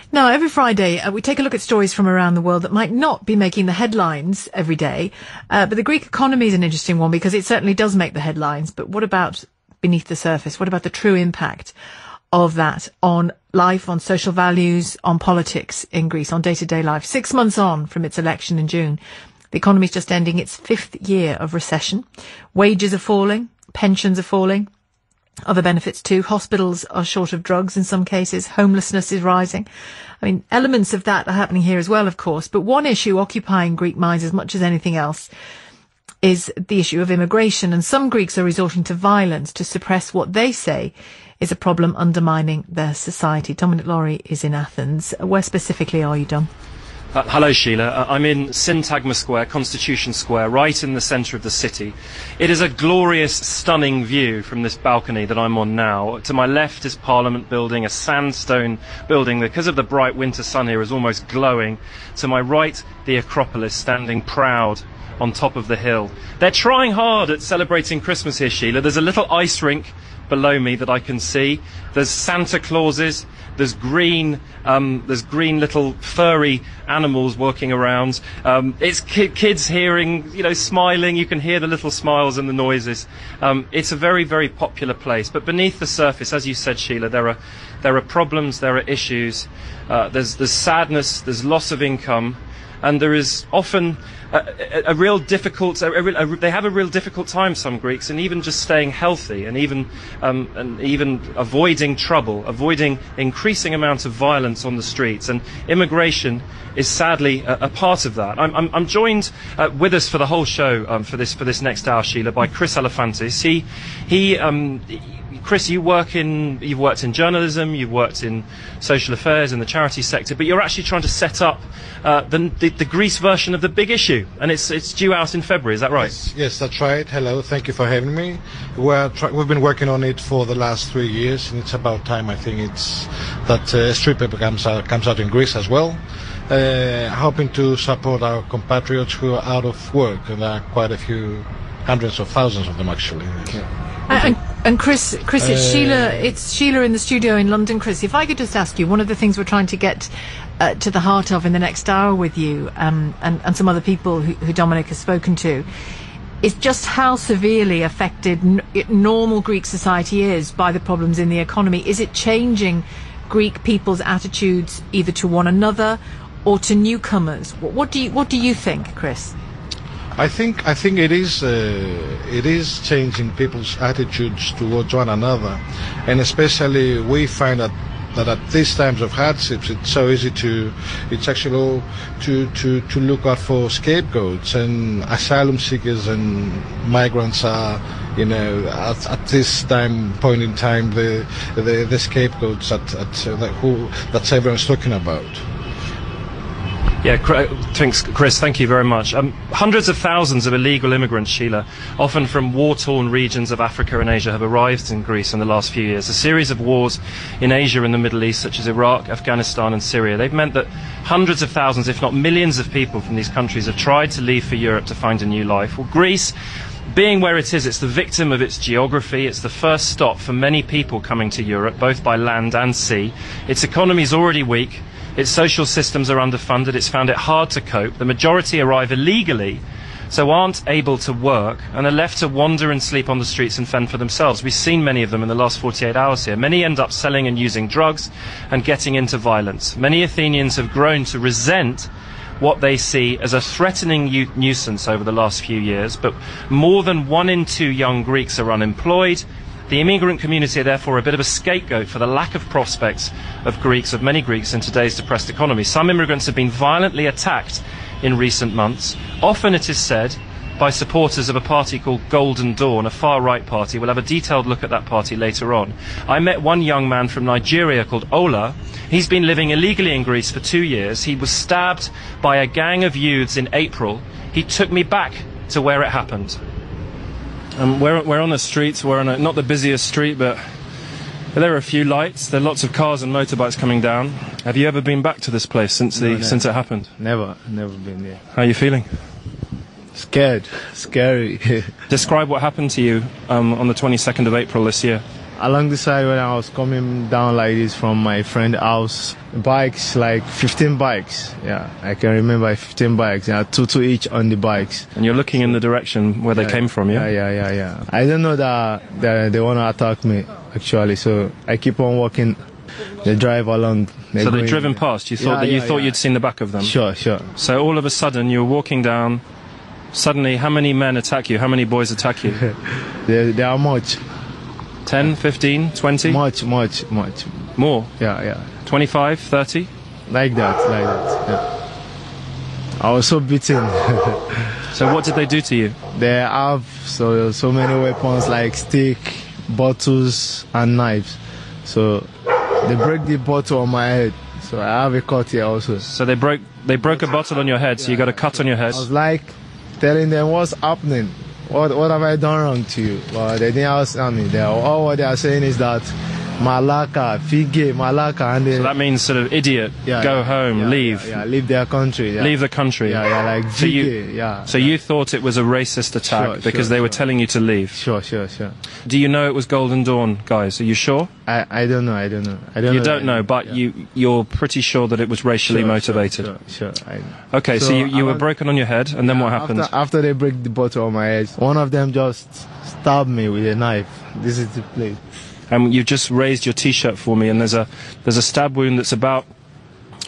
Now, every Friday, we take a look at stories from around the world that might not be making the headlines every day. But the Greek economy is an interesting one because it certainly does make the headlines. But what about beneath the surface? What about the true impact of that on life, on social values, on politics in Greece, on day-to-day life? 6 months on from its election in June, the economy is just ending its 5th year of recession. Wages are falling, pensions are falling. Other benefits too. Hospitals are short of drugs in some cases. Homelessness is rising. I mean, elements of that are happening here as well, of course. But one issue occupying Greek minds as much as anything else is the issue of immigration. And some Greeks are resorting to violence to suppress what they say is a problem undermining their society. Dominic Laurie is in Athens. Where specifically are you, Dom? Hello, Sheila. I'm in Syntagma Square, Constitution Square, right in the centre of the city. It is a glorious, stunning view from this balcony that I'm on now. To my left is Parliament Building, a sandstone building that, because of the bright winter sun here, is almost glowing. To my right, the Acropolis, standing proud on top of the hill. They're trying hard at celebrating Christmas here, Sheila. There's a little ice rink below me that I can see. There's Santa Clauses. There's green little furry animals walking around. It's kids hearing, smiling. You can hear the little smiles and the noises. It's a very, very popular place. But beneath the surface, as you said, Sheila, there are problems, there are issues. There's sadness, there's loss of income, and there is often they have a real difficult time, some Greeks, and even just staying healthy, and even avoiding trouble, avoiding increasing amounts of violence on the streets. And immigration is sadly a part of that. I'm joined with us for the whole show for this next hour, Sheila, by Chris Elefantis. Chris, you've worked in journalism, you've worked in social affairs, in the charity sector, but you're actually trying to set up the Greece version of the big issue, and it's due out in February, is that right? Yes, that's right. Hello, thank you for having me. We've been working on it for the last 3 years, and it's about time, I think, that a street paper comes out in Greece as well, hoping to support our compatriots who are out of work, and there are quite a few, hundreds of thousands of them actually. Yeah. And Chris, it's Sheila in the studio in London. Chris, if I could just ask you, one of the things we're trying to get to the heart of in the next hour with you and some other people who Dominic has spoken to, is just how severely affected normal Greek society is by the problems in the economy. Is it changing Greek people's attitudes either to one another or to newcomers? What do you think, Chris? I think it is changing people's attitudes towards one another, and especially we find that at these times of hardships, it's so easy to look out for scapegoats, and asylum seekers and migrants are, at this point in time, the scapegoats that everyone's talking about. Yeah, thanks, Chris. Thank you very much. Hundreds of thousands of illegal immigrants, Sheila, often from war-torn regions of Africa and Asia, have arrived in Greece in the last few years. A series of wars in Asia and the Middle East, such as Iraq, Afghanistan and Syria, they've meant that hundreds of thousands, if not millions of people from these countries have tried to leave for Europe to find a new life. Well, Greece, being where it is, it's the victim of its geography. It's the first stop for many people coming to Europe, both by land and sea. Its economy is already weak. Its social systems are underfunded. It's found it hard to cope. The majority arrive illegally, so aren't able to work, and are left to wander and sleep on the streets and fend for themselves. We've seen many of them in the last 48 hours here. Many end up selling and using drugs and getting into violence. Many Athenians have grown to resent what they see as a threatening nuisance over the last few years, but more than 1 in 2 young Greeks are unemployed. The immigrant community are therefore a bit of a scapegoat for the lack of prospects of many Greeks in today's depressed economy. Some immigrants have been violently attacked in recent months. Often, it is said, by supporters of a party called Golden Dawn, a far-right party. We'll have a detailed look at that party later on. I met one young man from Nigeria called Ola. He's been living illegally in Greece for 2 years. He was stabbed by a gang of youths in April. He took me back to where it happened. We're on the streets. We're on not the busiest street, but there are a few lights. There are lots of cars and motorbikes coming down. Have you ever been back to this place since it happened? Never been there. How are you feeling? Scared, scary. Describe what happened to you on the 22nd of April this year. along the side when I was coming down like this from my friend's house, bikes, like 15 bikes. Yeah, I can remember 15 bikes. Yeah, two each on the bikes. And you're looking in the direction where they came from, yeah? Yeah. I don't know that they want to attack me, actually, so I keep on walking. They drive along. So they've driven past. You thought you'd seen the back of them? Sure. So all of a sudden you're walking down. Suddenly, how many men attack you? How many boys attack you? There are much. 10, 15, 20? Much. More? Yeah. 25, 30? Like that, yeah. I was so beaten. So what did they do to you? They have so many weapons like stick, bottles and knives. So they break the bottle on my head. So I have a cut here also. So they broke a bottle on your head, so you got a cut on your head. I was like telling them what's happening. What have I done wrong to you? But they didn't answer me. All what they are saying is that Malaka, Fige, Malaka, and so that means sort of idiot, go home, leave. Yeah, leave their country. Yeah. Leave the country. Yeah, like Fige, So you thought it was a racist attack because they were telling you to leave? Sure. Do you know it was Golden Dawn, guys? Are you sure? I don't know. You don't know, but you're pretty sure that it was racially motivated? Sure. Okay, so you were broken on your head, and then what happened? After they break the bottle on my head, one of them just stabbed me with a knife. This is the place. And you've just raised your T-shirt for me, and there's a stab wound that's about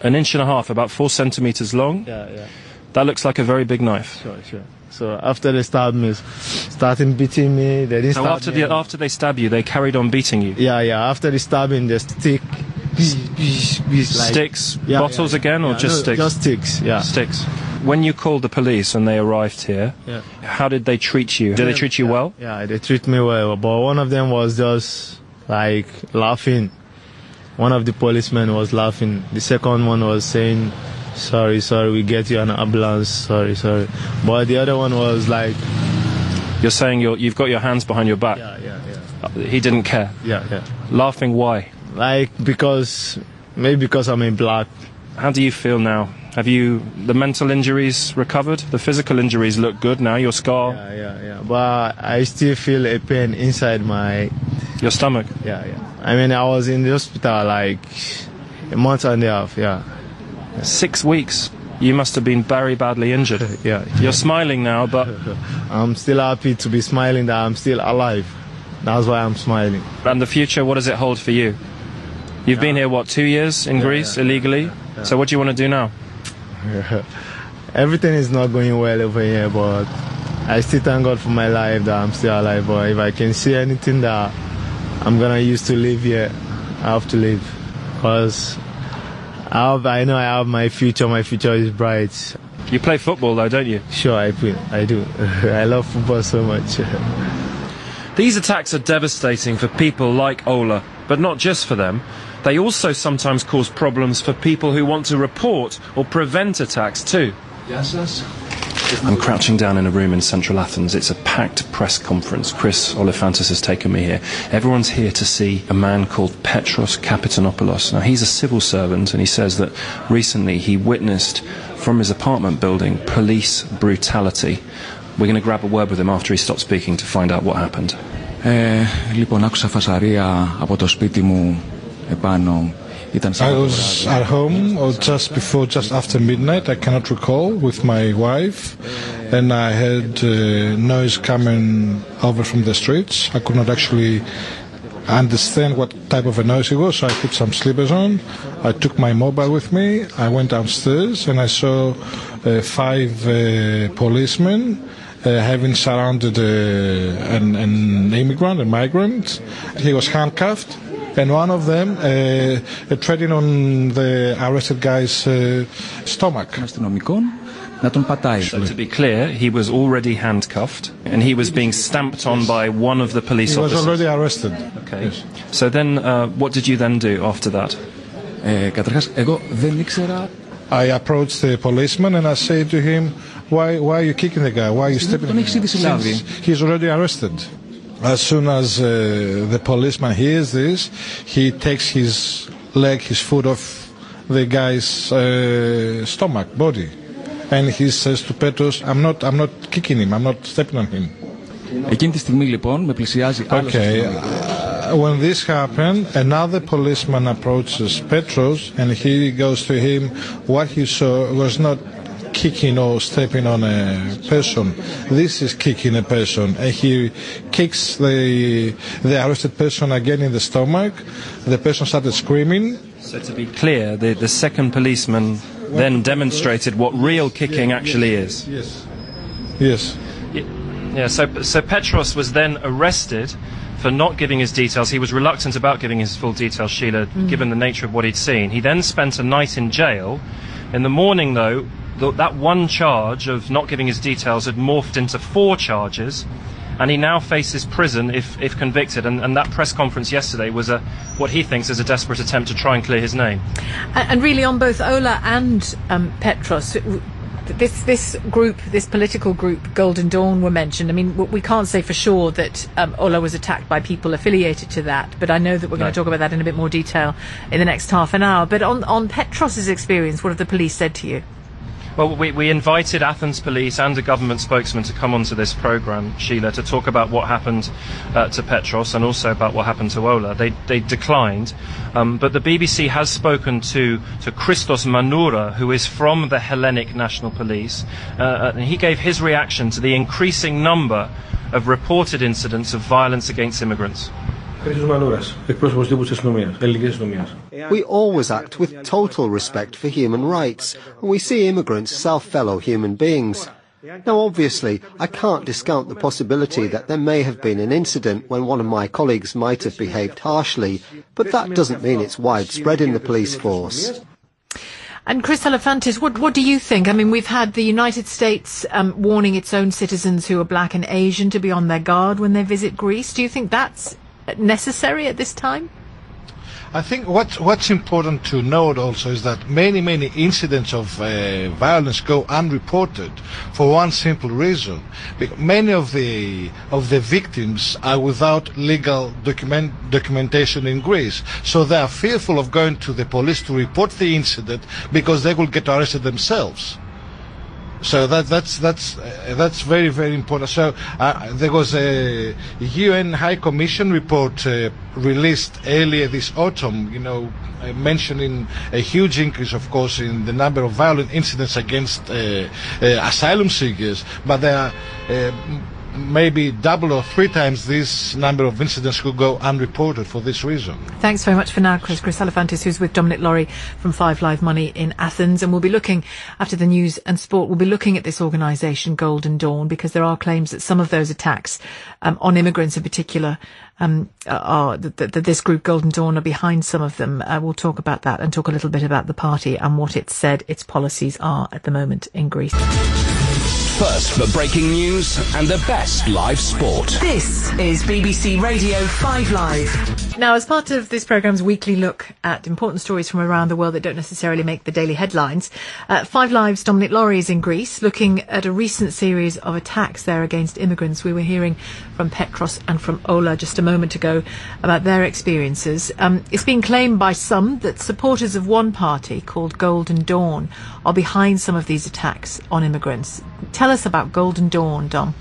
1.5 inches, about 4 centimeters long. Yeah. That looks like a very big knife. Sure. So after they stabbed me, started beating me. They didn't stab me. After they stab you, they carried on beating you. Yeah. After the stabbing, they stick. Sticks, bottles again, or just sticks? Just sticks. Yeah. Sticks. When you called the police and they arrived here, how did they treat you? Did they treat you well? Yeah, they treat me well. But one of them was just like laughing. One of the policemen was laughing. The second one was saying, sorry, we get you an ambulance, sorry. But the other one was like... You're saying you've got your hands behind your back? Yeah. He didn't care? Yeah. Laughing, why? Like, maybe because I'm in black. How do you feel now? Have the mental injuries recovered? The physical injuries look good now, your scar? Yeah. But I still feel a pain inside your stomach? Yeah. I mean, I was in the hospital like a month and a half, 6 weeks. You must have been very badly injured. Yeah. You're smiling now, but... I'm still happy to be smiling that I'm still alive. That's why I'm smiling. And the future, what does it hold for you? You've been here, 2 years in Greece, illegally? Yeah. So what do you want to do now? Everything is not going well over here, but I still thank God for my life that I'm still alive. But if I can see anything that I'm going to use to live here, I have to live. Because I know I have my future. My future is bright. You play football though, don't you? Sure, I do. I love football so much. These attacks are devastating for people like Ola, but not just for them. They also sometimes cause problems for people who want to report or prevent attacks too. I'm crouching down in a room in central Athens. It's a packed press conference. Chris Oliphantis has taken me here. Everyone's here to see a man called Petros Kapitanopoulos. Now, he's a civil servant, and he says that recently he witnessed from his apartment building police brutality. We're going to grab a word with him after he stops speaking to find out what happened. Λοιπόν, άκουσα φασαρία από το σπίτι μου επάνω. I was at home or just after midnight, I cannot recall, with my wife, and I heard noise coming over from the streets. I could not actually understand what type of a noise it was, so I put some slippers on. I took my mobile with me. I went downstairs and I saw 5 policemen having surrounded an immigrant, a migrant. He was handcuffed. And one of them treading on the arrested guy's stomach. So to be clear, he was already handcuffed and he was being stamped on by one of the police officers. He was already arrested. Okay. Yes. So then what did you then do after that? I approached the policeman and I said to him, why are you kicking the guy? Why are you stepping on him? He's already arrested. As soon as the policeman hears this, he takes his foot off the guy's body, and he says to Petros, "I'm not kicking him. I'm not stepping on him." Εκείνη τη στιγμή λοιπόν με πλησιάζει άλλος. Okay. when this happened, another policeman approaches Petros and he goes to him. What he saw was not kicking or stepping on a person. This is kicking a person, and he kicks the arrested person again in the stomach. The person started screaming. So to be clear, the second policeman then demonstrated what real kicking actually is. Yes. Yes. Yeah. So Petros was then arrested for not giving his details. He was reluctant about giving his full details, Sheila, given the nature of what he'd seen. He then spent a night in jail. In the morning, though, that one charge of not giving his details had morphed into 4 charges, and he now faces prison if convicted. And that press conference yesterday was what he thinks is a desperate attempt to try and clear his name. And really, on both Ola and Petros, this group, this political group, Golden Dawn, were mentioned. I mean, we can't say for sure that Ola was attacked by people affiliated to that, but I know that we're going to talk about that in a bit more detail in the next half an hour. But on Petros's experience, what have the police said to you? Well, we invited Athens police and a government spokesman to come onto this programme, Sheila, to talk about what happened to Petros and also about what happened to Ola. They declined, but the BBC has spoken to Christos Manoura, who is from the Hellenic National Police, and he gave his reaction to the increasing number of reported incidents of violence against immigrants. We always act with total respect for human rights, and we see immigrants as our fellow human beings. Now, obviously, I can't discount the possibility that there may have been an incident when one of my colleagues might have behaved harshly, but that doesn't mean it's widespread in the police force. And Chris Elefantis, what do you think? I mean, we've had the United States warning its own citizens who are black and Asian to be on their guard when they visit Greece. Do you think that's necessary at this time? I think what's important to note also is that many incidents of violence go unreported for one simple reason. Many of the victims are without legal documentation in Greece, so they are fearful of going to the police to report the incident because they will get arrested themselves. So that's very important. So there was a UN High Commission report released earlier this autumn, mentioning a huge increase, of course, in the number of violent incidents against asylum seekers, but there are maybe double or 3 times this number of incidents could go unreported for this reason. Thanks very much for now, Chris Elefantis, who's with Dominic Laurie from 5 Live Money in Athens. And we'll be looking, after the news and sport, we'll be looking at this organisation, Golden Dawn, because there are claims that some of those attacks on immigrants in particular, that this group, Golden Dawn, are behind some of them. We'll talk about that and talk a little bit about the party and what it said its policies are at the moment in Greece. First for breaking news and the best live sport. This is BBC Radio 5 Live. Now, as part of this programme's weekly look at important stories from around the world that don't necessarily make the daily headlines, 5 Live's Dominic Laurie is in Greece, looking at a recent series of attacks there against immigrants. We were hearing from Petros and from Ola just a moment ago about their experiences. It's been claimed by some that supporters of one party, called Golden Dawn, are behind some of these attacks on immigrants. Tell us about Golden Dawn, Dom.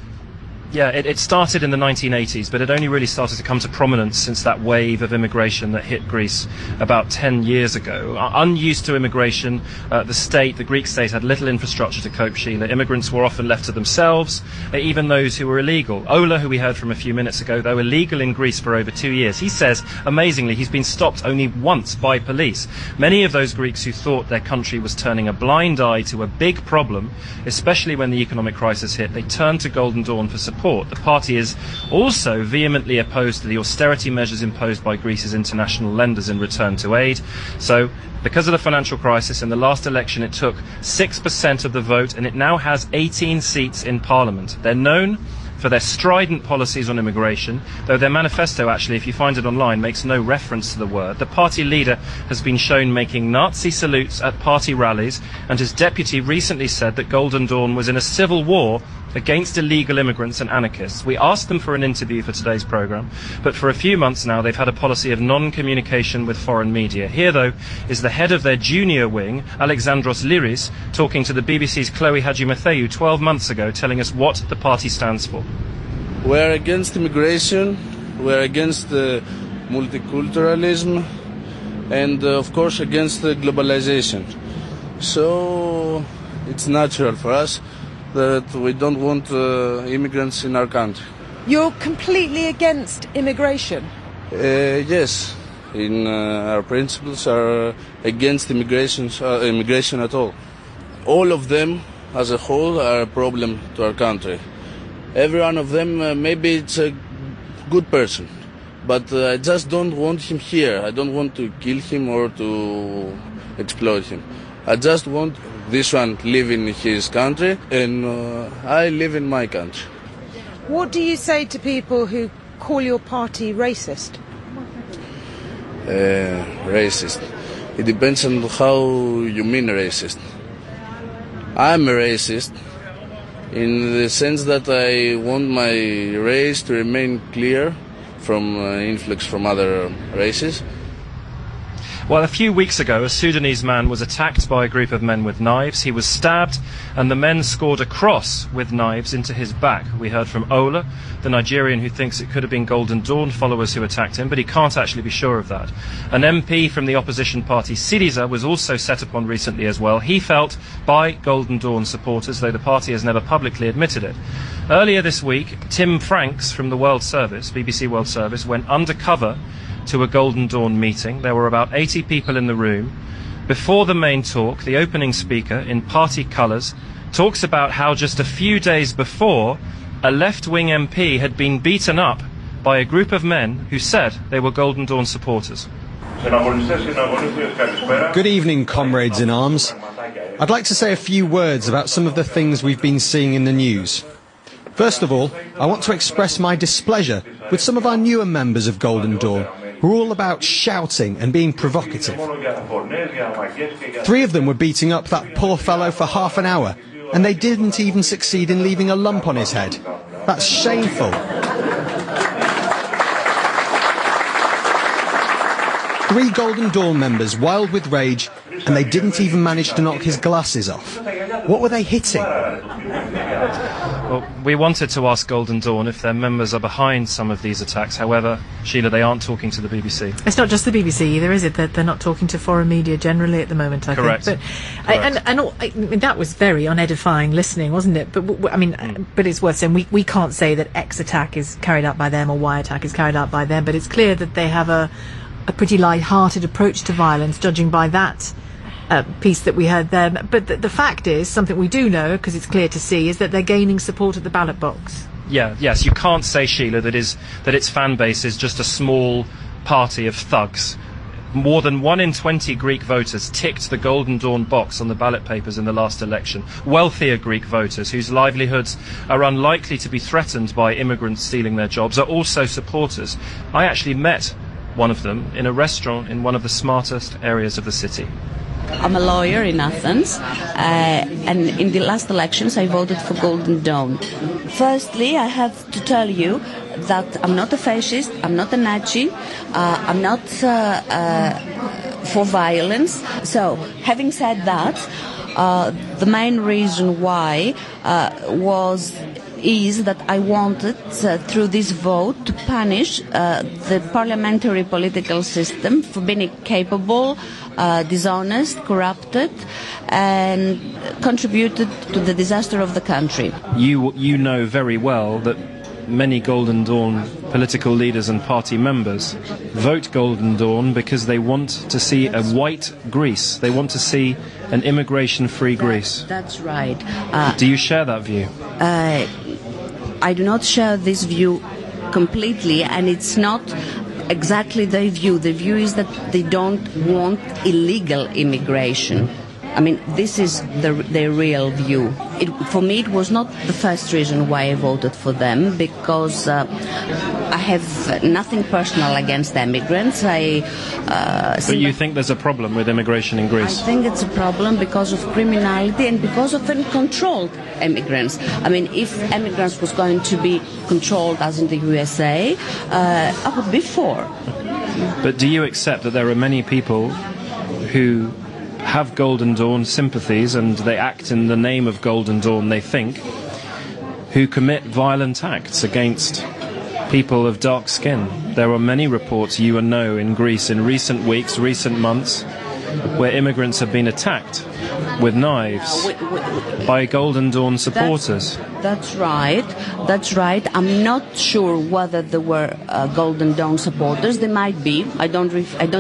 Yeah, it started in the 1980s, but it only really started to come to prominence since that wave of immigration that hit Greece about 10 years ago. Unused to immigration, the Greek state had little infrastructure to cope, Sheila. Immigrants were often left to themselves, even those who were illegal. Ola, who we heard from a few minutes ago, though illegal in Greece for over 2 years, he says, amazingly, he's been stopped only once by police. Many of those Greeks who thought their country was turning a blind eye to a big problem, especially when the economic crisis hit, they turned to Golden Dawn for support. The party is also vehemently opposed to the austerity measures imposed by Greece's international lenders in return to aid. So, because of the financial crisis, in the last election it took 6% of the vote, and it now has 18 seats in parliament. They're known for their strident policies on immigration, though their manifesto, actually, if you find it online, makes no reference to the word. The party leader has been shown making Nazi salutes at party rallies, and his deputy recently said that Golden Dawn was in a civil war against illegal immigrants and anarchists. We asked them for an interview for today's programme, but for a few months now they've had a policy of non-communication with foreign media. Here, though, is the head of their junior wing, Alexandros Liris, talking to the BBC's Chloe Hadjimatheou 12 months ago, telling us what the party stands for. We're against immigration, we're against multiculturalism, and of course against globalization. So it's natural for us that we don't want immigrants in our country. You're completely against immigration? Yes, our principles are against immigration at all. All of them as a whole are a problem to our country. Every one of them, maybe it's a good person, but I just don't want him here. I don't want to kill him or to exploit him. I just want this one to live in his country, and I live in my country. What do you say to people who call your party racist? Racist. It depends on how you mean racist. I'm a racist in the sense that I want my race to remain clear from influx from other races. Well, a few weeks ago, a Sudanese man was attacked by a group of men with knives. He was stabbed, and the men scored a cross with knives into his back. We heard from Ola, the Nigerian who thinks it could have been Golden Dawn followers who attacked him, but he can't actually be sure of that. An MP from the opposition party ΣΥΡΙΖΑ was also set upon recently as well. He felt by Golden Dawn supporters, though the party has never publicly admitted it. Earlier this week, Tim Franks from the World Service, BBC World Service, went undercover to a Golden Dawn meeting. There were about 80 people in the room. Before the main talk, the opening speaker, in party colours, talks about how just a few days before, a left-wing MP had been beaten up by a group of men who said they were Golden Dawn supporters. Good evening, comrades in arms. I'd like to say a few words about some of the things we've been seeing in the news. First of all, I want to express my displeasure with some of our newer members of Golden Dawn, who are all about shouting and being provocative. 3 of them were beating up that poor fellow for half an hour, and they didn't even succeed in leaving a lump on his head. That's shameful. 3 Golden Dawn members wild with rage, and they didn't even manage to knock his glasses off. What were they hitting? Well, we wanted to ask Golden Dawn if their members are behind some of these attacks. However, Sheila, they aren't talking to the BBC. It's not just the BBC either, is it? They're not talking to foreign media generally at the moment, I Correct. think. But, and that was very unedifying listening, wasn't it? But I mean, but it's worth saying we can't say that X attack is carried out by them or Y attack is carried out by them, but it's clear that they have a pretty light-hearted approach to violence, judging by that piece that we heard there. But the fact is, something we do know, because it's clear to see, is that they're gaining support at the ballot box. Yes, you can't say, Sheila, that its fan base is just a small party of thugs. More than 1 in 20 Greek voters ticked the Golden Dawn box on the ballot papers in the last election. Wealthier Greek voters, whose livelihoods are unlikely to be threatened by immigrants stealing their jobs, are also supporters. I actually met one of them in a restaurant in one of the smartest areas of the city. I'm a lawyer in Athens, and in the last elections I voted for Golden Dawn. Firstly, I have to tell you that I'm not a fascist, I'm not a Nazi, I'm not for violence. So, having said that, the main reason why is that I wanted, through this vote, to punish the parliamentary political system for being incapable, dishonest, corrupted, and contributed to the disaster of the country. You know very well that many Golden Dawn political leaders and party members vote Golden Dawn because they want to see a white Greece. They want to see an immigration-free Greece. That's right. Do you share that view? I do not share this view completely, and it's not exactly their view. The view is that they don't want illegal immigration. I mean, this is their real view. For me, it was not the first reason why I voted for them, because I have nothing personal against immigrants. But you think there's a problem with immigration in Greece? I think it's a problem because of criminality and because of uncontrolled immigrants. I mean, if immigrants was going to be controlled as in the USA, I would be for. But do you accept that there are many people who have Golden Dawn sympathies and they act in the name of Golden Dawn, they think, who commit violent acts against people of dark skin. There are many reports, you know, in Greece in recent weeks, recent months, where immigrants have been attacked with knives by Golden Dawn supporters. That's right. That's right. I'm not sure whether there were Golden Dawn supporters. There might be. I don't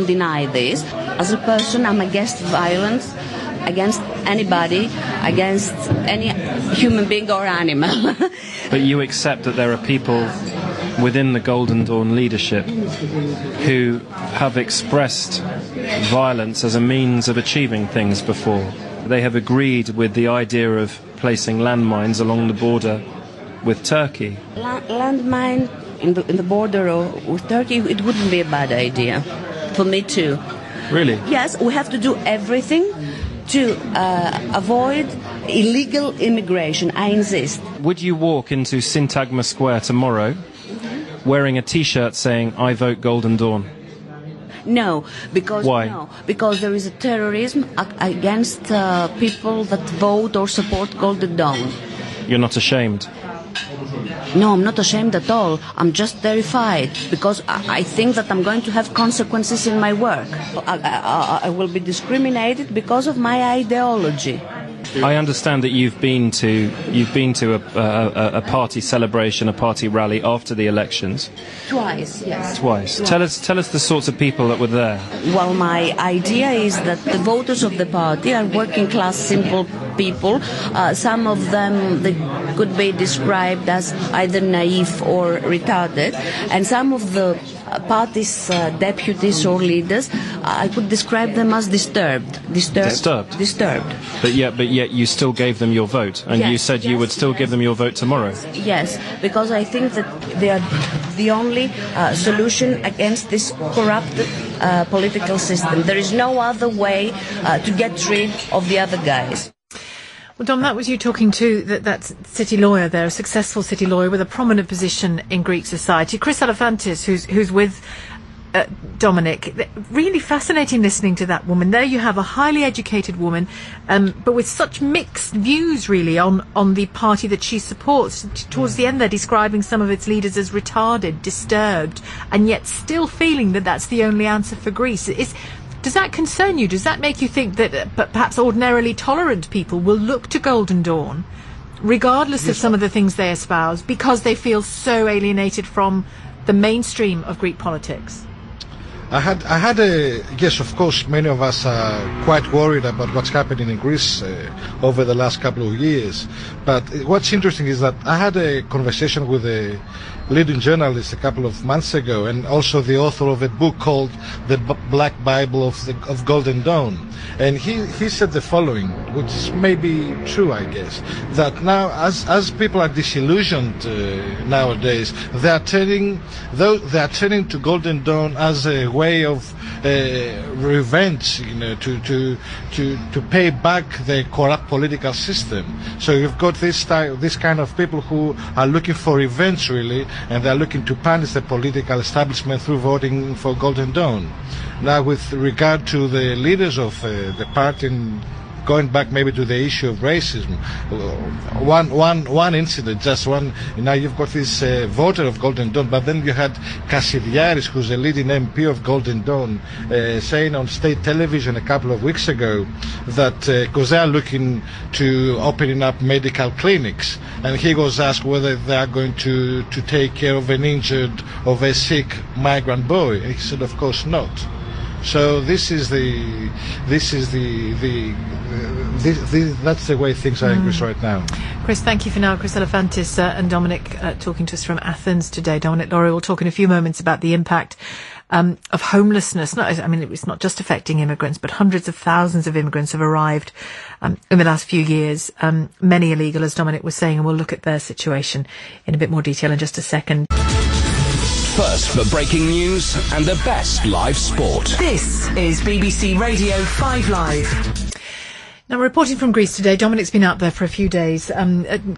deny this. As a person, I'm against violence, against anybody, against any human being or animal. But you accept that there are people within the Golden Dawn leadership who have expressed violence as a means of achieving things before. They have agreed with the idea of placing landmines along the border with Turkey. Landmine in the border with Turkey, it wouldn't be a bad idea for me too. Really? Yes, we have to do everything to avoid illegal immigration, I insist. Would you walk into Syntagma Square tomorrow wearing a T-shirt saying, "I vote Golden Dawn"? No, because why? No, because there is a terrorism against people that vote or support Golden Dawn. You're not ashamed? No, I'm not ashamed at all. I'm just terrified because I think that I'm going to have consequences in my work. I will be discriminated because of my ideology. I understand that you've been to a party celebration, a party rally after the elections. Twice, yes. Twice. Tell us the sorts of people that were there. Well, my idea is that the voters of the party are working class, simple people. Some of them they could be described as either naive or retarded, and some of the party's deputies or leaders, I could describe them as disturbed. But yet you still gave them your vote, and yes, you said you would still give them your vote tomorrow. Yes, because I think that they are the only solution against this corrupted political system. There is no other way to get rid of the other guys. Well, Dom, that was you talking to that city lawyer there, a successful city lawyer with a prominent position in Greek society, Chris Alephantis, who's with Dominic. Really fascinating listening to that woman. There you have a highly educated woman, but with such mixed views, really, on the party that she supports. Towards the end, they're describing some of its leaders as retarded, disturbed, and yet still feeling that that's the only answer for Greece. Does that concern you? Does that make you think that perhaps ordinarily tolerant people will look to Golden Dawn, regardless of some of the things they espouse, because they feel so alienated from the mainstream of Greek politics? Yes, of course, many of us are quite worried about what's happening in Greece over the last couple of years. But what's interesting is that I had a conversation with a leading journalist a couple of months ago, and also the author of a book called The Black Bible of Golden Dawn. And he said the following, which may be true, I guess, that now as people are disillusioned nowadays, they are turning to Golden Dawn as a way of revenge, to pay back the corrupt political system. So you've got this kind of people who are looking for revenge, really, and they're looking to punish the political establishment through voting for Golden Dawn. Now, with regard to the leaders of the party, going back maybe to the issue of racism, one incident, just one. Now you've got this voter of Golden Dawn, but then you had Kassidiaris, who's a leading MP of Golden Dawn, saying on state television a couple of weeks ago that because they are looking to opening up medical clinics, and he was asked whether they are going to take care of an injured, of a sick migrant boy, and he said, of course not. So that's the way things are in Greece right now. Chris, thank you for now. Chris Alephantis and Dominic talking to us from Athens today. Dominic Laurie will talk in a few moments about the impact of homelessness. It's not just affecting immigrants, but hundreds of thousands of immigrants have arrived in the last few years, many illegal, as Dominic was saying, and we'll look at their situation in a bit more detail in just a second. First for breaking news and the best live sport. This is BBC Radio 5 Live. Now, we're reporting from Greece today. Dominic's been out there for a few days,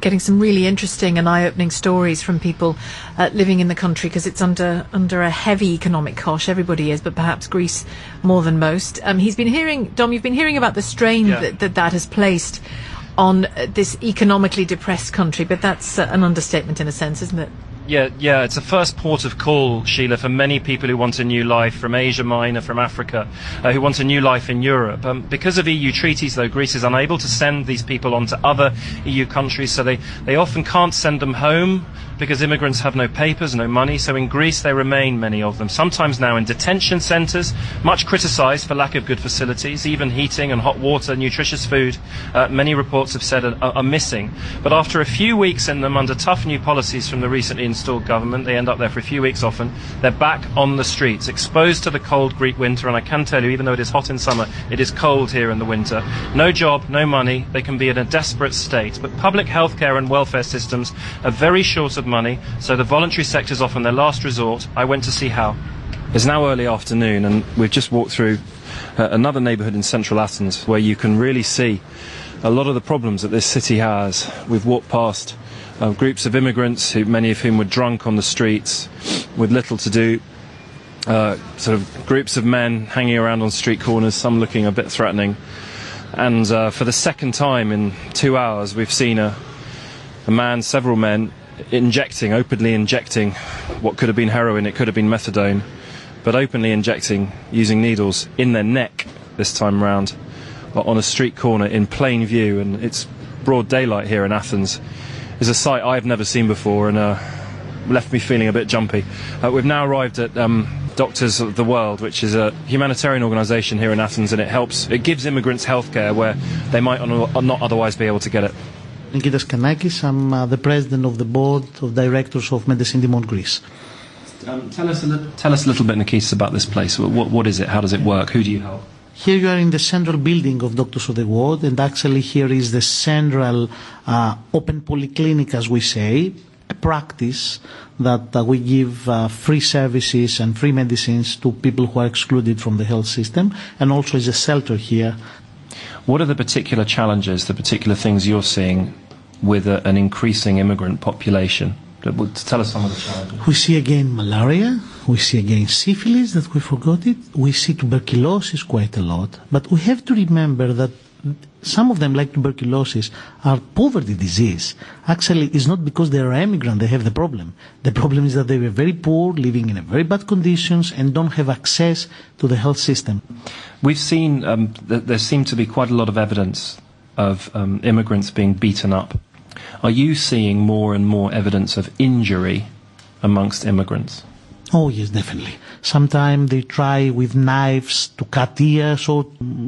getting some really interesting and eye-opening stories from people living in the country, because it's under a heavy economic cosh. Everybody is, but perhaps Greece more than most. He's been hearing, Dom, you've been hearing about the strain that has placed on this economically depressed country, but that's an understatement in a sense, isn't it? Yeah, it's a first port of call, Sheila, for many people who want a new life from Asia Minor, from Africa, who want a new life in Europe. Because of EU treaties, though, Greece is unable to send these people on to other EU countries, so they often can't send them home because immigrants have no papers, no money. So in Greece they remain, many of them, sometimes now in detention centres, much criticised for lack of good facilities, even heating and hot water, nutritious food, many reports have said are missing. But after a few weeks in them, under tough new policies from the recently installed government, they end up there for a few weeks often, they're back on the streets, exposed to the cold Greek winter. And I can tell you, even though it is hot in summer, it is cold here in the winter. No job, no money, they can be in a desperate state. But public healthcare and welfare systems are very short of money, so the voluntary sector is often their last resort. I went to see how. It's now early afternoon and we've just walked through another neighbourhood in central Athens where you can really see a lot of the problems that this city has. We've walked past groups of immigrants, many of whom were drunk on the streets with little to do, sort of groups of men hanging around on street corners, some looking a bit threatening. And for the second time in 2 hours we've seen a man, several men, openly injecting what could have been heroin, it could have been methadone, but openly injecting, using needles in their neck this time round, on a street corner in plain view. And it's broad daylight here in Athens. It's a sight I've never seen before and left me feeling a bit jumpy. We've now arrived at Doctors of the World, which is a humanitarian organisation here in Athens, and it gives immigrants healthcare where they might not otherwise be able to get it. Nikitas Kanakis, I'm the president of the board of directors of Medicine Demon Greece. Tell us a little bit, Nikitas, about this place. What is it? How does it work? Who do you help? Here you are in the central building of Doctors of the World, and actually here is the central open polyclinic, as we say, a practice that we give free services and free medicines to people who are excluded from the health system, and also is a shelter here. What are the particular challenges, the particular things you're seeing with an increasing immigrant population? Tell us some of the challenges. We see again malaria, we see again syphilis, that we forgot it, we see tuberculosis quite a lot, but we have to remember that some of them, like tuberculosis, are poverty disease. Actually, it's not because they are immigrant they have the problem. The problem is that they were very poor, living in very bad conditions, and don't have access to the health system. We've seen that there seemed to be quite a lot of evidence of immigrants being beaten up. Are you seeing more and more evidence of injury amongst immigrants? Oh yes, definitely. Sometimes they try with knives to cut ears or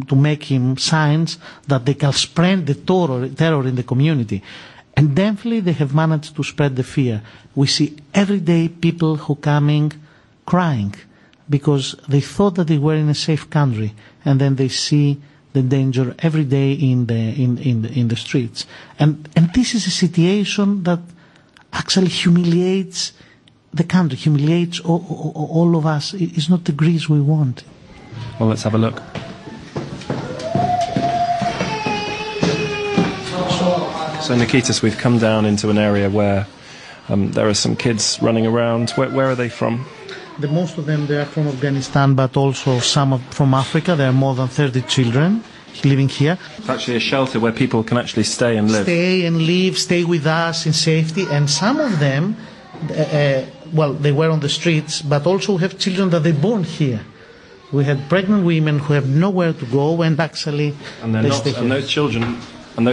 to make him signs that they can spread the terror in the community. And definitely they have managed to spread the fear. We see every day people who coming crying because they thought that they were in a safe country, and then they see the danger every day in the streets. And this is a situation that actually humiliates the country, humiliates all of us. It's not the Greece we want. Well, let's have a look. So, Nikitas, we've come down into an area where there are some kids running around. Where are they from? The most of them, they are from Afghanistan, but also some from Africa. There are more than 30 children living here. It's actually a shelter where people can actually stay and live. Stay with us in safety. And some of them, they were on the streets, but also have children that they born here. We had pregnant women who have nowhere to go, and actually those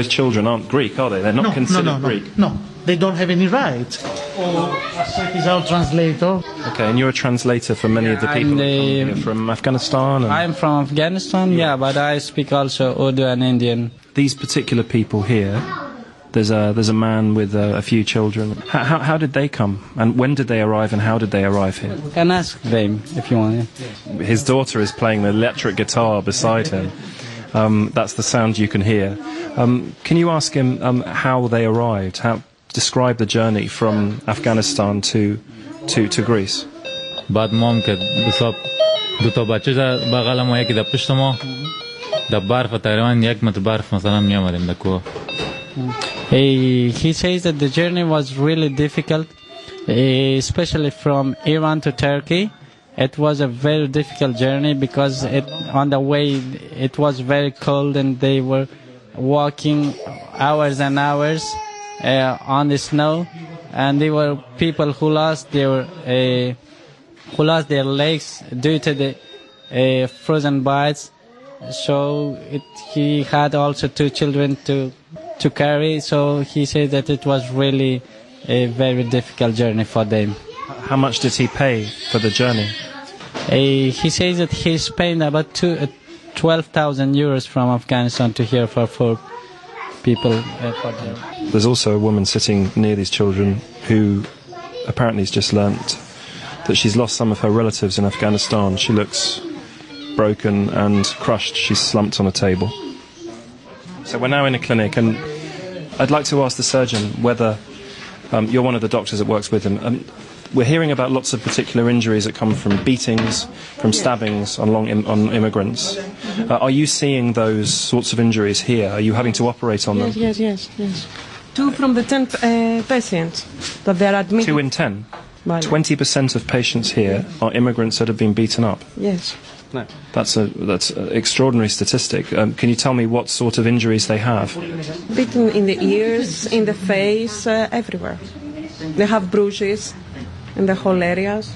children aren't Greek, are they? They're not considered Greek. No, they don't have any rights. Asif is our translator. Okay, and you're a translator for many of the people here from Afghanistan. I'm from Afghanistan, but I speak also Urdu and Indian. These particular people here, there's a man with a few children. How did they come? And when did they arrive, and how did they arrive here? You can ask them if you want. His daughter is playing the electric guitar beside him. That's the sound you can hear. Can you ask him how they arrived? Describe the journey from Afghanistan to Greece. بعد مام که دو تا بچه بغل ما یکی در پشت ما در برف تقریبا 1 متر برف مثلا می آمدیم در کوه. He says that the journey was really difficult, especially from Iran to Turkey. It was a very difficult journey because on the way it was very cold, and they were walking hours and hours on the snow. and they were people who lost their legs due to the frozen bites. So he had also 2 children to carry. So he said that it was really a very difficult journey for them. How much did he pay for the journey? He says that he spent about 12,000 euros from Afghanistan to here for 4 people. There's also a woman sitting near these children who apparently has just learnt that she's lost some of her relatives in Afghanistan. She looks broken and crushed. She's slumped on a table. So we're now in a clinic, and I'd like to ask the surgeon whether you're one of the doctors that works with him. We're hearing about lots of particular injuries that come from beatings, from stabbings on immigrants. Are you seeing those sorts of injuries here? Are you having to operate on them? Yes. 2 from the 10 patients that they are admitted. 2 in 10? 20% of patients here are immigrants that have been beaten up? Yes. No. That's an extraordinary statistic. Can you tell me what sort of injuries they have? Beaten in the ears, in the face, everywhere. They have bruises in the whole areas,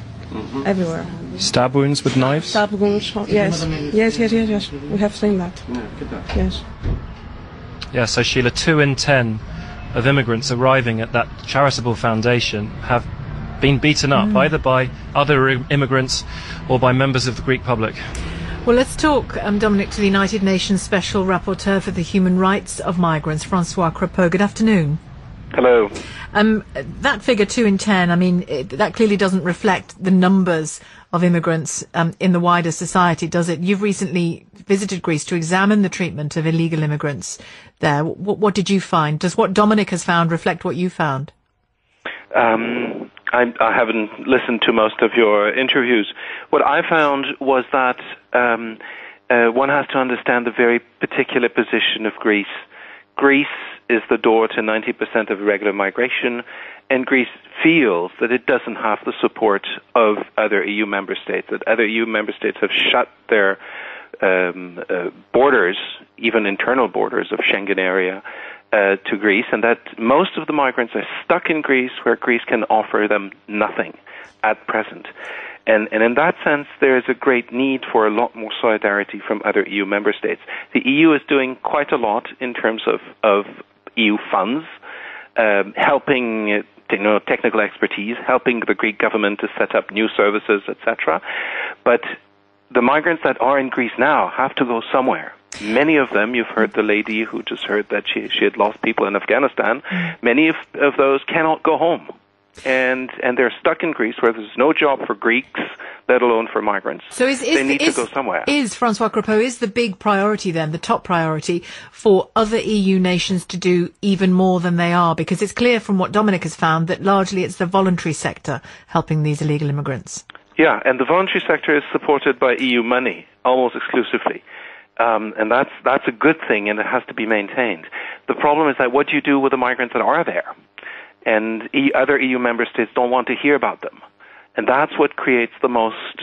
everywhere. Stab wounds with knives? Stab wounds, yes. Yes. We have seen that. Yes. Yeah, so Sheila, 2 in 10 of immigrants arriving at that charitable foundation have been beaten up, either by other immigrants or by members of the Greek public. Well, let's talk, Dominic, to the United Nations Special Rapporteur for the Human Rights of Migrants, Francois Crépeau. Good afternoon. Hello. That figure, 2 in 10, I mean, that clearly doesn't reflect the numbers of immigrants in the wider society, does it? You've recently visited Greece to examine the treatment of illegal immigrants there. What did you find? Does what Dominic has found reflect what you found? I haven't listened to most of your interviews. What I found was that one has to understand the very particular position of Greece. Greece is the door to 90% of irregular migration, and Greece feels that it doesn't have the support of other EU member states, that other EU member states have shut their borders, even internal borders of Schengen area, to Greece, and that most of the migrants are stuck in Greece, where Greece can offer them nothing at present. And in that sense, there is a great need for a lot more solidarity from other EU member states. The EU is doing quite a lot in terms of EU funds, helping technical expertise, helping the Greek government to set up new services, etc. But the migrants that are in Greece now have to go somewhere. Many of them, you've heard the lady who just heard that she had lost people in Afghanistan. Many of those cannot go home. And they're stuck in Greece, where there's no job for Greeks, let alone for migrants. So they need to go somewhere. Is, Francois Crépeau, is the big priority then, the top priority, for other EU nations to do even more than they are? Because it's clear from what Dominic has found that largely it's the voluntary sector helping these illegal immigrants. Yeah, and the voluntary sector is supported by EU money, almost exclusively. And that's a good thing, and it has to be maintained. The problem is that what do you do with the migrants that are there? And other EU member states don't want to hear about them. And that's what creates the most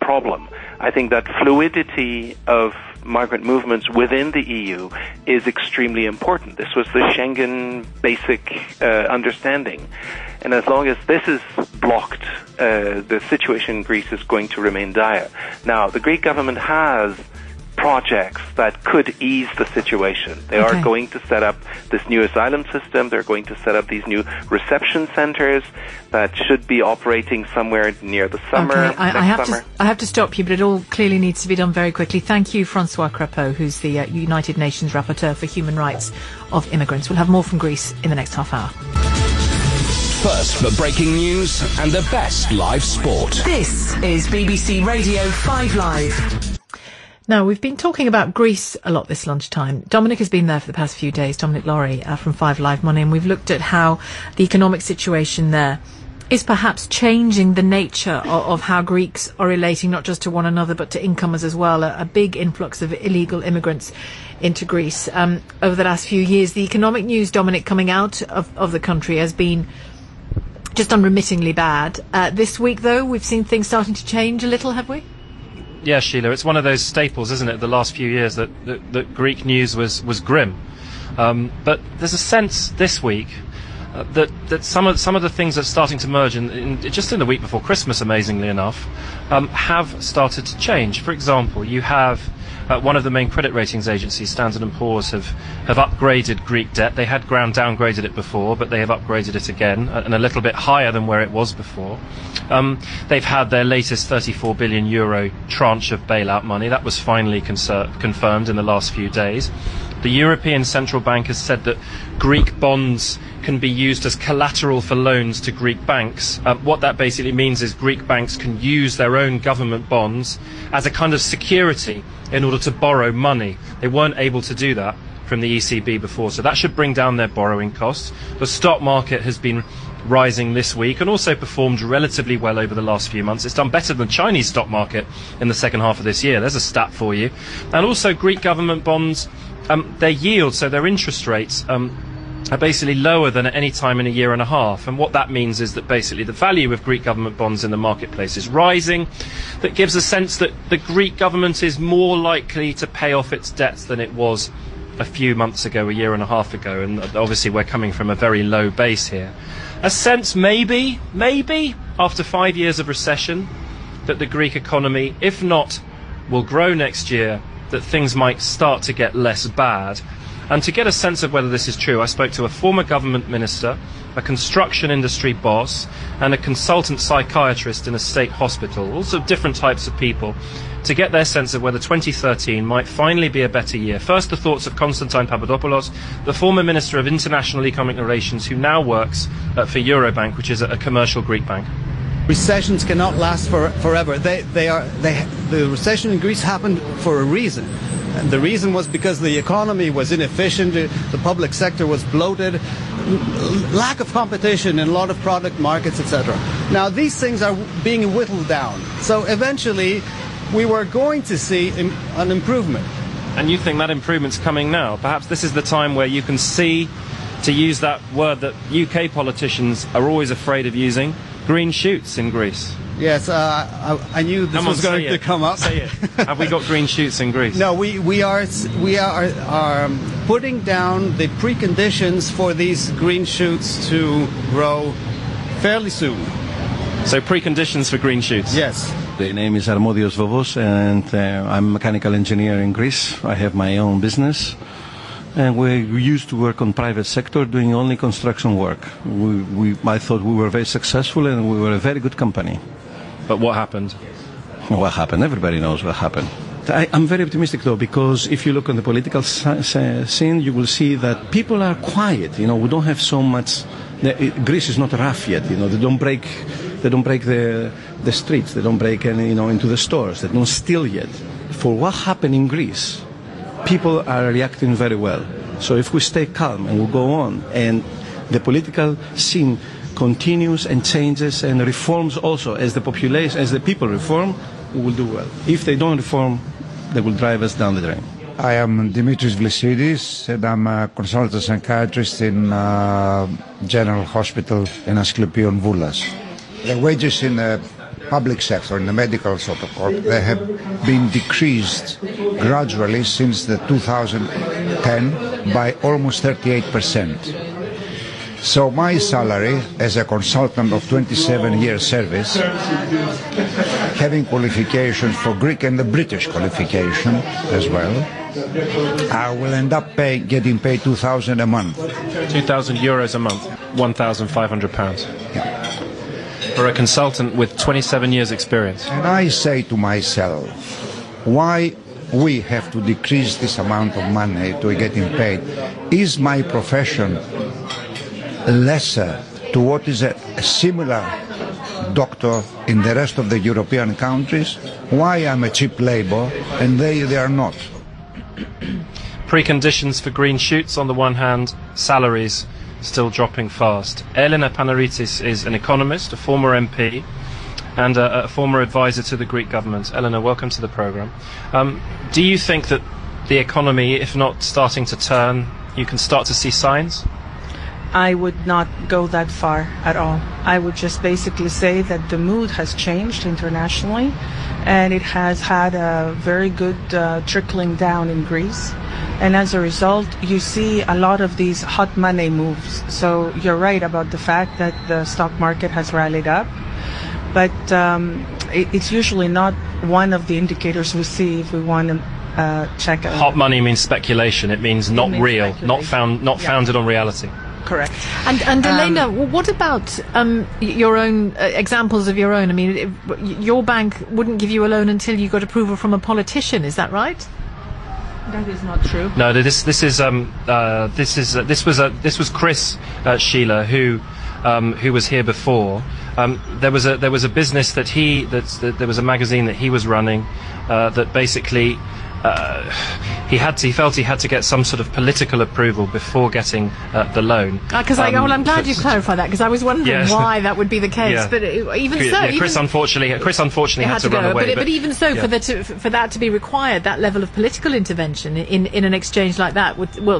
problem. I think that fluidity of migrant movements within the EU is extremely important. This was the Schengen basic understanding. And as long as this is blocked, the situation in Greece is going to remain dire. Now, the Greek government has projects that could ease the situation. They are going to set up this new asylum system. They're going to set up these new reception centers that should be operating somewhere near the summer. Okay, I have to stop you, but it all clearly needs to be done very quickly. Thank you, Francois Crépeau, who's the United Nations Rapporteur for Human Rights of Immigrants. We'll have more from Greece in the next half hour. First for breaking news and the best live sport. This is BBC Radio 5 Live. Now, we've been talking about Greece a lot this lunchtime. Dominic has been there for the past few days, Dominic Laurie from 5 Live Money, and we've looked at how the economic situation there is perhaps changing the nature of how Greeks are relating not just to one another but to incomers as well. A big influx of illegal immigrants into Greece over the last few years. The economic news, Dominic, coming out of the country has been just unremittingly bad. This week, though, we've seen things starting to change a little, have we? Yeah, Sheila, it's one of those staples, isn't it, the last few years that Greek news was grim. But there's a sense this week that some of the things that are starting to merge just in the week before Christmas, amazingly enough, have started to change. For example, you have one of the main credit ratings agencies, Standard & Poor's, have upgraded Greek debt. They had downgraded it before, but they have upgraded it again, and a little bit higher than where it was before. They've had their latest 34 billion euro tranche of bailout money. That was finally confirmed in the last few days. The European Central Bank has said that Greek bonds can be used as collateral for loans to Greek banks. What that basically means is Greek banks can use their own government bonds as a kind of security in order to borrow money. They weren't able to do that from the ECB before, so that should bring down their borrowing costs. The stock market has been rising this week and also performed relatively well over the last few months. It's done better than the Chinese stock market in the second half of this year. There's a stat for you. And also Greek government bonds, their yield, so their interest rates, are basically lower than at any time in a year and a half. And what that means is that basically the value of Greek government bonds in the marketplace is rising. That gives a sense that the Greek government is more likely to pay off its debts than it was a few months ago, a year and a half ago. And obviously we're coming from a very low base here. A sense maybe, after 5 years of recession, that the Greek economy, if not will grow next year, that things might start to get less bad. And to get a sense of whether this is true, I spoke to a former government minister, a construction industry boss, and a consultant psychiatrist in a state hospital, also different types of people, to get their sense of whether 2013 might finally be a better year. First, the thoughts of Konstantin Papadopoulos, the former Minister of International Economic Relations, who now works for Eurobank, which is a commercial Greek bank. Recessions cannot last forever. The recession in Greece happened for a reason. And the reason was because the economy was inefficient, the public sector was bloated, lack of competition in a lot of product markets, etc. Now these things are being whittled down. So eventually we were going to see an improvement. And you think that improvement's coming now? Perhaps this is the time where you can see, to use that word that UK politicians are always afraid of using, green shoots in Greece. Yes, I knew this was going to come up. Say it. Have we got green shoots in Greece? No, we are putting down the preconditions for these green shoots to grow fairly soon. So preconditions for green shoots? Yes. The name is Armodios Vovos, and I'm a mechanical engineer in Greece. I have my own business. And we used to work on private sector doing only construction work. I thought we were very successful and we were a very good company. But what happened? What happened? Everybody knows what happened. I'm very optimistic though, because if you look on the political scene, you will see that people are quiet. You know, we don't have so much. Greece is not rough yet. You know, they don't break the streets. They don't break any, into the stores. They don't steal yet. For what happened in Greece, people are reacting very well. So if we stay calm and we go on, and the political scene continues and changes and reforms also, as the population, as the people reform, we will do well. If they don't reform, they will drive us down the drain. I am Dimitris Vlissidis, and I'm a consultant psychiatrist in General Hospital in Asklepion Voulas. The wages in the public sector, in the medical sort of corp, they have been decreased gradually since the 2010 by almost 38%. So my salary as a consultant of 27 years service, having qualifications for Greek and the British qualification as well, I will end up getting paid 2,000 a month. 2,000 euros a month, £1,500. Yeah. For a consultant with 27 years experience. And I say to myself, why we have to decrease this amount of money to getting paid? Is my profession lesser to what is a similar doctor in the rest of the European countries? Why I'm a cheap labor and they are not? Preconditions for green shoots on the one hand, salaries still dropping fast. Elena Panaritis is an economist, a former MP, and a former advisor to the Greek government. Elena, welcome to the programme. Do you think that the economy, if not starting to turn, you can start to see signs? I would not go that far at all. I would just basically say that the mood has changed internationally, and it has had a very good trickling down in Greece. And as a result, you see a lot of these hot money moves. So you're right about the fact that the stock market has rallied up, but it's usually not one of the indicators we see if we want to check it. Hot money means speculation. It means not real, not founded on reality. Correct. And Elena, what about your own examples of your own? I mean, your bank wouldn't give you a loan until you got approval from a politician. Is that right? That is not true. No, this was Chris Sheila who was here before. There was a business that there was a magazine that he was running that basically. He felt he had to get some sort of political approval before getting the loan. Because I'm glad you clarified that, because I was wondering why that would be the case. Yeah. But Chris unfortunately had to run away. But even so, for that to be required, that level of political intervention in an exchange like that,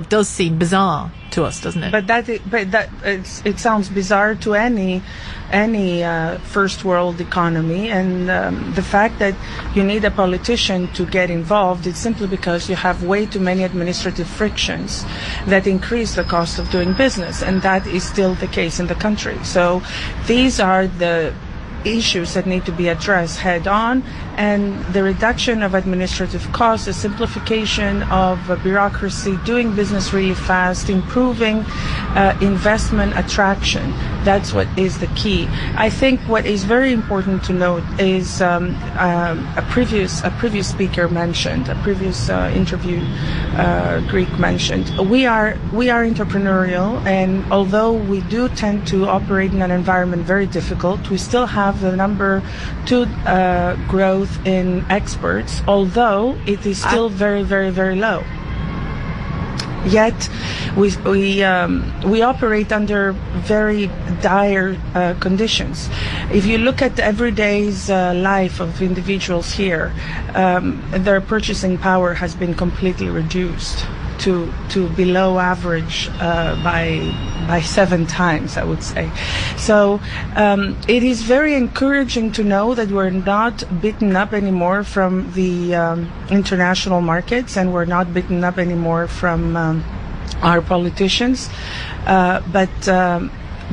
does seem bizarre to us, doesn't it? But it sounds bizarre to any first world economy, and the fact that you need a politician to get involved, it's simply because you have way too many administrative frictions that increase the cost of doing business, and that is still the case in the country. So these are the issues that need to be addressed head on, and the reduction of administrative costs, the simplification of bureaucracy, doing business really fast, improving investment attraction. That's what is the key. I think what is very important to note is a previous speaker mentioned, a previous interview Greek mentioned. We are entrepreneurial, and although we do tend to operate in an environment very difficult, we still have the number 2 growth in exports, although it is still very, very, very low. Yet we operate under very dire conditions. If you look at the everyday's life of individuals here, their purchasing power has been completely reduced to below average by 7 times, I would say. So it is very encouraging to know that we're not beaten up anymore from the international markets, and we're not beaten up anymore from our politicians. But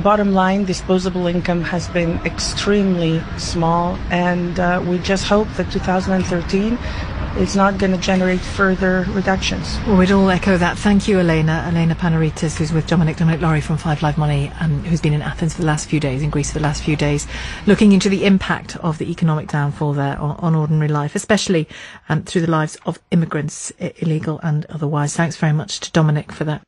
bottom line, disposable income has been extremely small, and we just hope that 2013 it's not going to generate further reductions. Well, we'd all echo that. Thank you, Elena Panaritis, who's with Dominic Laurie from 5 Live Money, who's been in Athens for the last few days, in Greece for the last few days, looking into the impact of the economic downfall there on ordinary life, especially through the lives of immigrants, illegal and otherwise. Thanks very much to Dominic for that.